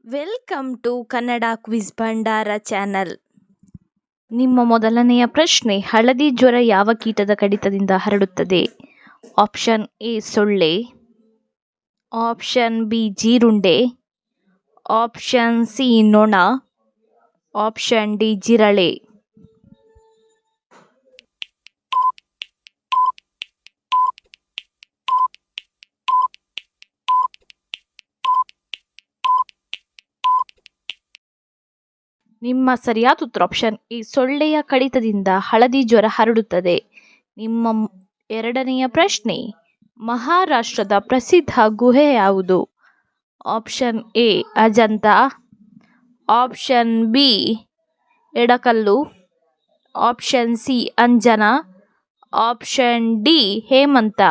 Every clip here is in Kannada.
ವೆಲ್ಕಮ್ ಟು ಕನ್ನಡ ಕ್ವಿಜ್ ಭಂಡಾರ ಚಾನಲ್. ನಿಮ್ಮ ಮೊದಲನೆಯ ಪ್ರಶ್ನೆ, ಹಳದಿ ಜ್ವರ ಯಾವ ಕೀಟದ ಕಡಿತದಿಂದ ಹರಡುತ್ತದೆ? ಆಪ್ಷನ್ ಎ ಸೊಳ್ಳೆ, ಆಪ್ಷನ್ ಬಿ ಜೀರುಂಡೆ, ಆಪ್ಷನ್ ಸಿ ನೊಣ, ಆಪ್ಷನ್ ಡಿ ಜಿರಳೆ. ನಿಮ್ಮ ಸರಿಯಾದ ಉತ್ತರ ಆಪ್ಷನ್ ಎ ಸೊಳ್ಳೆಯ ಕಡಿತದಿಂದ ಹಳದಿ ಜ್ವರ ಹರಡುತ್ತದೆ. ನಿಮ್ಮ ಎರಡನೆಯ ಪ್ರಶ್ನೆ, ಮಹಾರಾಷ್ಟ್ರದ ಪ್ರಸಿದ್ಧ ಗುಹೆ ಯಾವುದು? Option A Ajanta, option B Edakallu, option C Anjana, option D Hemanta.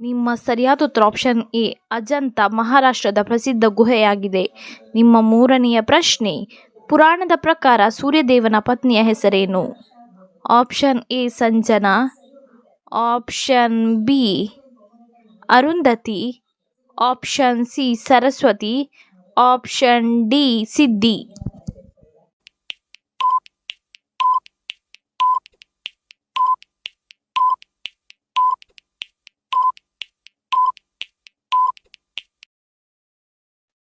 ನಿಮ್ಮ ಸರಿಯಾದ ಉತ್ತರ ಆಪ್ಷನ್ ಎ ಅಜಂತ ಮಹಾರಾಷ್ಟ್ರದ ಪ್ರಸಿದ್ಧ ಗುಹೆಯಾಗಿದೆ. ನಿಮ್ಮ ಮೂರನೆಯ ಪ್ರಶ್ನೆ, ಪುರಾಣದ ಪ್ರಕಾರ ಸೂರ್ಯದೇವನ ಪತ್ನಿಯ ಹೆಸರೇನು? Option A Sanjana, option B Arundhati, option C Saraswati, option D ಸಿದ್ಧಿ.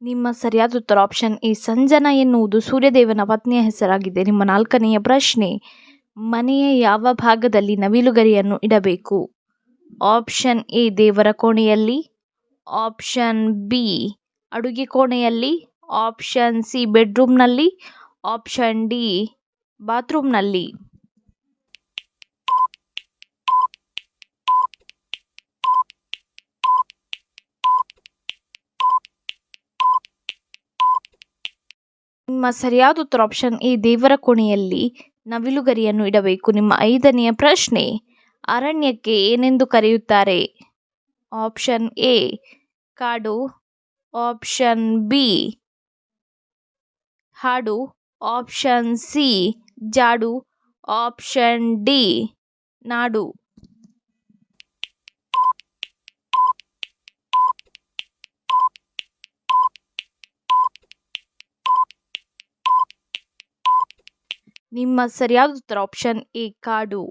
ನಿಮ್ಮ ಸರಿಯಾದ ಉತ್ತರ ಆಪ್ಷನ್ ಎ ಸಂಜನಾ ಎನ್ನುವುದು ಸೂರ್ಯದೇವನ ಪತ್ನಿಯ ಹೆಸರಾಗಿದೆ. ನಿಮ್ಮ ನಾಲ್ಕನೆಯ ಪ್ರಶ್ನೆ, ಮನೆಯ ಯಾವ ಭಾಗದಲ್ಲಿ ನವಿಲುಗರಿಯನ್ನು ಇಡಬೇಕು? ಆಪ್ಷನ್ ಎ ದೇವರ ಕೋಣೆಯಲ್ಲಿ, ಆಪ್ಷನ್ ಬಿ ಅಡುಗೆ ಕೋಣೆಯಲ್ಲಿ, ಆಪ್ಷನ್ ಸಿ ಬೆಡ್ರೂಮ್ನಲ್ಲಿ, ಆಪ್ಷನ್ ಡಿ ಬಾತ್ರೂಮ್ನಲ್ಲಿ. ನಿಮ್ಮ ಸರಿಯಾದ ಉತ್ತರ ಆಪ್ಷನ್ ಎ ದೇವರ ಕೋಣೆಯಲ್ಲಿ ನವಿಲುಗರಿಯನ್ನು ಇಡಬೇಕು. ನಿಮ್ಮ ಐದನೆಯ ಪ್ರಶ್ನೆ, ಅರಣ್ಯಕ್ಕೆ ಏನೆಂದು ಕರೆಯುತ್ತಾರೆ? ಆಪ್ಷನ್ ಎ ಕಾಡು, ಆಪ್ಷನ್ ಬಿ ಹಾಡು, ಆಪ್ಷನ್ ಸಿ ಜಾಡು, ಆಪ್ಷನ್ ಡಿ ನಾಡು. ನಿಮ್ಮ ಸರಿಯಾದ ಉತ್ತರ ಆಪ್ಷನ್ ಎ ಕಾಡು.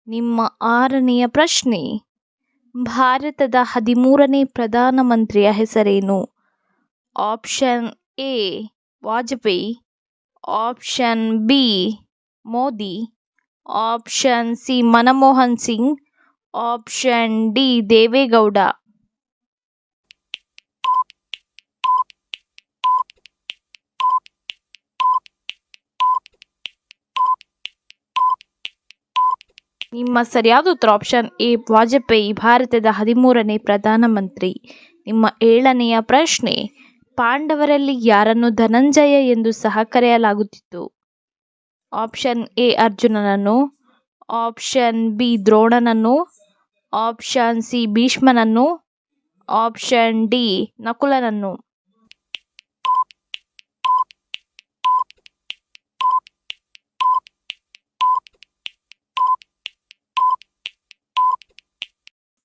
ನಿಮ್ಮ ಆರನೆಯ ಪ್ರಶ್ನೆ, ಭಾರತದ 13ನೇ ಪ್ರಧಾನಮಂತ್ರಿಯ ಹೆಸರೇನು? Option A Vajpayee, option B Modi, option C Manmohan Singh, option D Deve Gowda. ನಿಮ್ಮ ಸರಿಯಾದ ಉತ್ತರ ಆಪ್ಷನ್ ಎ ವಾಜಪೇಯಿ ಭಾರತದ 13ನೇ ಪ್ರಧಾನಮಂತ್ರಿ. ನಿಮ್ಮ ಏಳನೆಯ ಪ್ರಶ್ನೆ, ಪಾಂಡವರಲ್ಲಿ ಯಾರನ್ನು ಧನಂಜಯ ಎಂದು ಸಹ ಕರೆಯಲಾಗುತ್ತಿತ್ತು? ಆಪ್ಷನ್ ಎ ಅರ್ಜುನನನ್ನು, ಆಪ್ಷನ್ ಬಿ ದ್ರೋಣನನ್ನು, ಆಪ್ಷನ್ ಸಿ ಭೀಷ್ಮನನ್ನು, ಆಪ್ಷನ್ ಡಿ ನಕುಲನನ್ನು.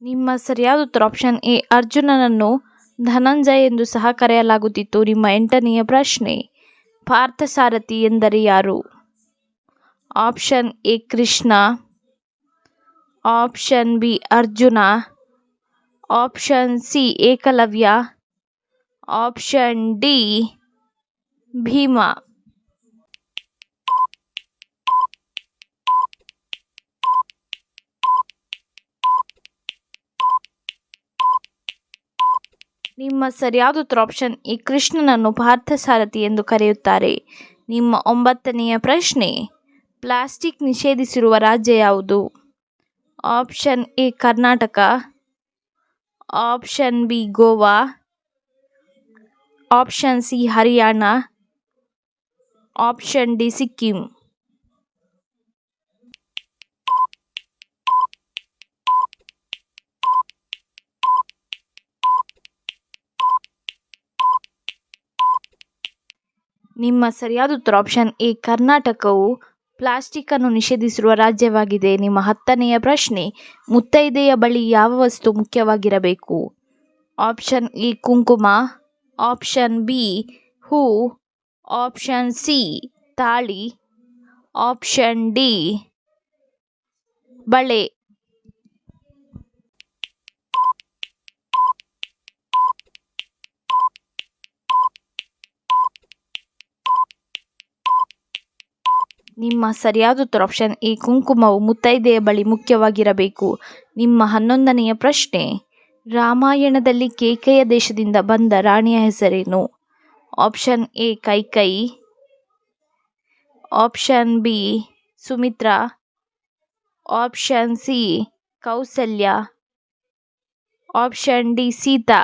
ನಿಮ್ಮ ಸರಿಯಾದ ಉತ್ತರ ಆಪ್ಷನ್ ಎ ಅರ್ಜುನನನ್ನು ಧನಂಜಯ ಎಂದು ಸಹ ಕರೆಯಲಾಗುತ್ತಿತ್ತು. ನಿಮ್ಮ ಎಂಟನೆಯ ಪ್ರಶ್ನೆ, ಪಾರ್ಥಸಾರಥಿ ಎಂದರೆ ಯಾರು? Option A Krishna, option B Arjuna, option C Ekalavya, option D Bhima. ನಿಮ್ಮ ಸರಿಯಾದ ಉತ್ತರ ಆಪ್ಷನ್ ಎ ಕೃಷ್ಣನನ್ನು ಪಾರ್ಥಸಾರಥಿ ಎಂದು ಕರೆಯುತ್ತಾರೆ. ನಿಮ್ಮ ಒಂಬತ್ತನೆಯ ಪ್ರಶ್ನೆ, ಪ್ಲಾಸ್ಟಿಕ್ ನಿಷೇಧಿಸಿರುವ ರಾಜ್ಯ ಯಾವುದು? Option A Karnataka, option B Goa, option C Haryana, option D Sikkim. ನಿಮ್ಮ ಸರಿಯಾದ ಉತ್ತರ ಆಪ್ಷನ್ ಎ ಕರ್ನಾಟಕವು ಪ್ಲಾಸ್ಟಿಕ್ ಅನ್ನು ನಿಷೇಧಿಸಿರುವ ರಾಜ್ಯವಾಗಿದೆ. ನಿಮ್ಮ 10ನೆಯ ಪ್ರಶ್ನೆ, ಮುತ್ತೈದೆಯ ಬಳಿ ಯಾವ ವಸ್ತು ಮುಖ್ಯವಾಗಿರಬೇಕು? ಆಪ್ಷನ್ ಎ ಕುಂಕುಮ, ಆಪ್ಷನ್ ಬಿ ಹೂ, ಆಪ್ಷನ್ ಸಿ ತಾಳಿ, ಆಪ್ಷನ್ ಡಿ ಬಳೆ. ನಿಮ್ಮ ಸರಿಯಾದ ಉತ್ತರ ಆಪ್ಷನ್ ಎ ಕುಂಕುಮವು ಮುತ್ತೈದೆಯ ಬಳಿ ಮುಖ್ಯವಾಗಿರಬೇಕು. ನಿಮ್ಮ 11ನೆಯ ಪ್ರಶ್ನೆ, ರಾಮಾಯಣದಲ್ಲಿ ಕೇಕೆಯ ದೇಶದಿಂದ ಬಂದ ರಾಣಿಯ ಹೆಸರೇನು? Option A Kaikeyi, option B Sumitra, option C Kausalya, option D Sita.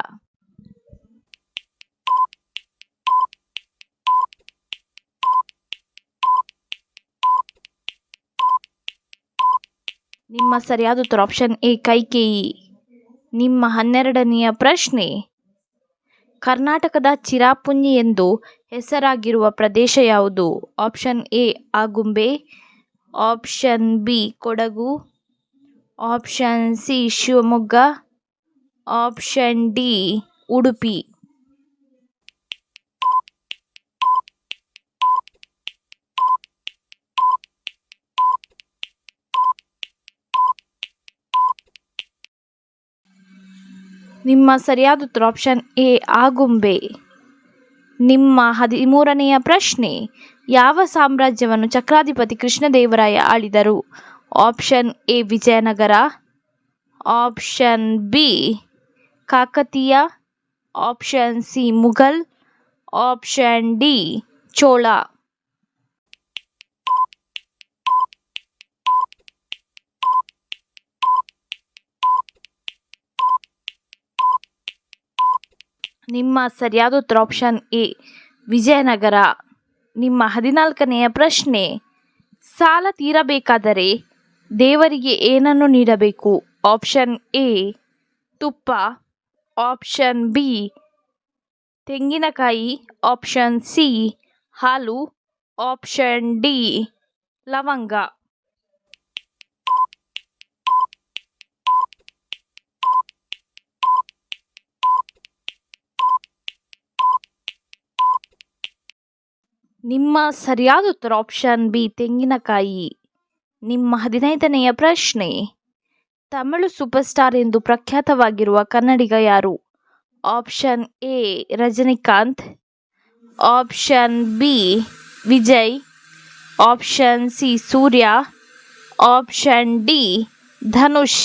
ನಿಮ್ಮ ಸರಿಯಾದ ಉತ್ತರ ಆಪ್ಷನ್ ಎ ಕೈಕೇಯಿ. ನಿಮ್ಮ 12ನೆಯ ಪ್ರಶ್ನೆ, ಕರ್ನಾಟಕದ ಚಿರಾಪುಂಜಿ ಎಂದು ಹೆಸರಾಗಿರುವ ಪ್ರದೇಶ ಯಾವುದು? Option A Agumbe, option B Kodagu, option C Shivamogga, option D Udupi. ನಿಮ್ಮ ಸರಿಯಾದ ಉತ್ತರ ಆಪ್ಷನ್ ಎ ಆಗುಂಬೆ. ನಿಮ್ಮ 13ನೆಯ ಪ್ರಶ್ನೆ, ಯಾವ ಸಾಮ್ರಾಜ್ಯವನ್ನು ಚಕ್ರಾಧಿಪತಿ ಕೃಷ್ಣದೇವರಾಯ ಆಳಿದರು? Option A Vijayanagara, option B Kakatiya, option C Mughal, option D Chola. ನಿಮ್ಮ ಸರಿಯಾದ ಉತ್ತರ ಆಪ್ಷನ್ ಎ ವಿಜಯನಗರ. ನಿಮ್ಮ 14ನೆಯ ಪ್ರಶ್ನೆ, ಸಾಲ ತೀರಬೇಕಾದರೆ ದೇವರಿಗೆ ಏನನ್ನು ನೀಡಬೇಕು? ಆಪ್ಷನ್ ಎ ತುಪ್ಪ, ಆಪ್ಷನ್ ಬಿ ತೆಂಗಿನಕಾಯಿ, ಆಪ್ಷನ್ ಸಿ ಹಾಲು, ಆಪ್ಷನ್ ಡಿ ಲವಂಗ. ನಿಮ್ಮ ಸರಿಯಾದ ಉತ್ತರ ಆಪ್ಷನ್ ಬಿ ತೆಂಗಿನಕಾಯಿ. ನಿಮ್ಮ 15ನೆಯ ಪ್ರಶ್ನೆ, ತಮಿಳು ಸೂಪರ್ ಸ್ಟಾರ್ ಎಂದು ಪ್ರಖ್ಯಾತವಾಗಿರುವ ಕನ್ನಡಿಗ ಯಾರು? Option A Rajinikanth, option B Vijay, option C Surya, option D Dhanush.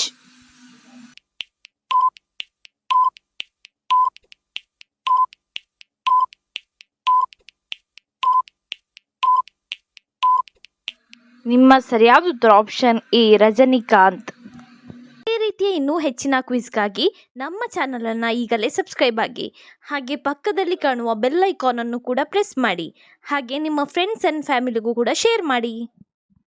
ನಿಮ್ಮ ಸರಿಯಾದ ಉತ್ತರ ಆಪ್ಷನ್ ಎ ರಜನಿಕಾಂತ್. ಇದೇ ರೀತಿಯ ಇನ್ನೂ ಹೆಚ್ಚಿನ ಕ್ವಿಜ್ಗಾಗಿ ನಮ್ಮ ಚಾನಲನ್ನು ಈಗಲೇ ಸಬ್ಸ್ಕ್ರೈಬ್ ಆಗಿ, ಹಾಗೆ ಪಕ್ಕದಲ್ಲಿ ಕಾಣುವ ಬೆಲ್ ಐಕಾನ್ ಅನ್ನು ಕೂಡ ಪ್ರೆಸ್ ಮಾಡಿ, ಹಾಗೆ ನಿಮ್ಮ ಫ್ರೆಂಡ್ಸ್ ಆ್ಯಂಡ್ ಫ್ಯಾಮಿಲಿಗೂ ಕೂಡ ಶೇರ್ ಮಾಡಿ.